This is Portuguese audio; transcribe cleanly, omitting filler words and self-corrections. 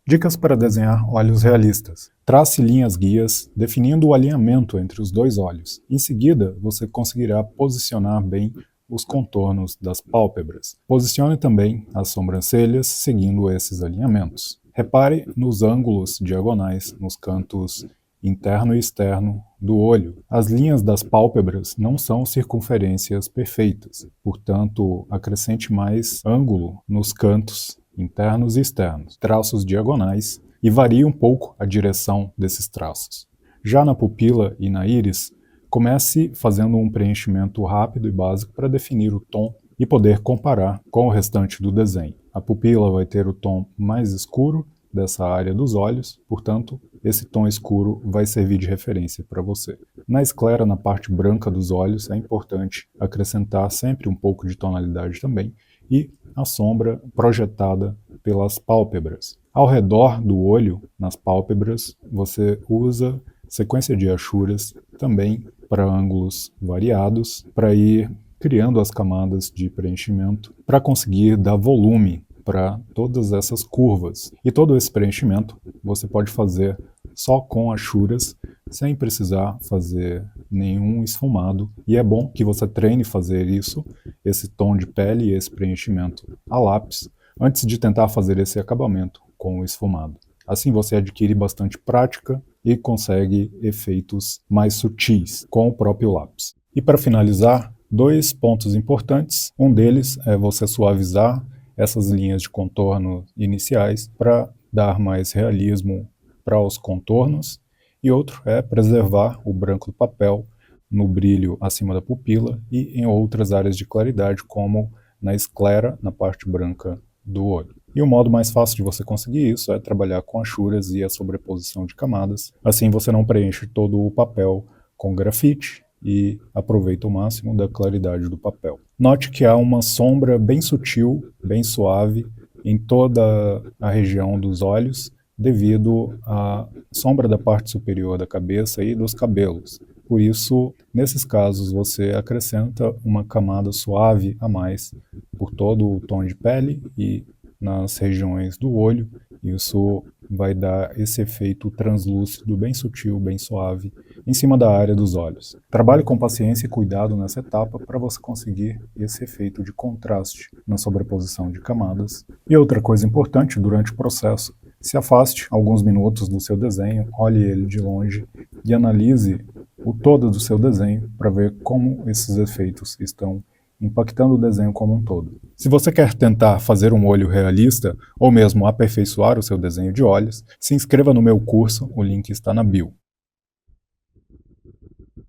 Dicas para desenhar olhos realistas. Trace linhas guias, definindo o alinhamento entre os dois olhos. Em seguida, você conseguirá posicionar bem os contornos das pálpebras. Posicione também as sobrancelhas, seguindo esses alinhamentos. Repare nos ângulos diagonais, nos cantos interno e externo do olho. As linhas das pálpebras não são circunferências perfeitas, portanto, acrescente mais ângulo nos cantos internos e externos, traços diagonais, e varie um pouco a direção desses traços. Já na pupila e na íris, comece fazendo um preenchimento rápido e básico para definir o tom e poder comparar com o restante do desenho. A pupila vai ter o tom mais escuro dessa área dos olhos, portanto, esse tom escuro vai servir de referência para você. Na esclera, na parte branca dos olhos, é importante acrescentar sempre um pouco de tonalidade também, e a sombra projetada pelas pálpebras. Ao redor do olho, nas pálpebras, você usa sequência de achuras também para ângulos variados, para ir criando as camadas de preenchimento, para conseguir dar volume para todas essas curvas. E todo esse preenchimento você pode fazer só com achuras, sem precisar fazer nenhum esfumado. E é bom que você treine fazer isso, esse tom de pele e esse preenchimento a lápis, antes de tentar fazer esse acabamento com o esfumado. Assim você adquire bastante prática e consegue efeitos mais sutis com o próprio lápis. E para finalizar, dois pontos importantes. Um deles é você suavizar essas linhas de contorno iniciais para dar mais realismo para os contornos, e outro é preservar o branco do papel no brilho acima da pupila e em outras áreas de claridade, como na esclera, na parte branca do olho. E o modo mais fácil de você conseguir isso é trabalhar com achuras e a sobreposição de camadas. Assim você não preenche todo o papel com grafite e aproveita o máximo da claridade do papel. Note que há uma sombra bem sutil, bem suave, em toda a região dos olhos, devido à sombra da parte superior da cabeça e dos cabelos. Por isso, nesses casos, você acrescenta uma camada suave a mais por todo o tom de pele e nas regiões do olho. Isso vai dar esse efeito translúcido, bem sutil, bem suave, em cima da área dos olhos. Trabalhe com paciência e cuidado nessa etapa para você conseguir esse efeito de contraste na sobreposição de camadas. E outra coisa importante durante o processo: se afaste alguns minutos do seu desenho, olhe ele de longe e analise o todo do seu desenho para ver como esses efeitos estão impactando o desenho como um todo. Se você quer tentar fazer um olho realista ou mesmo aperfeiçoar o seu desenho de olhos, se inscreva no meu curso, o link está na bio.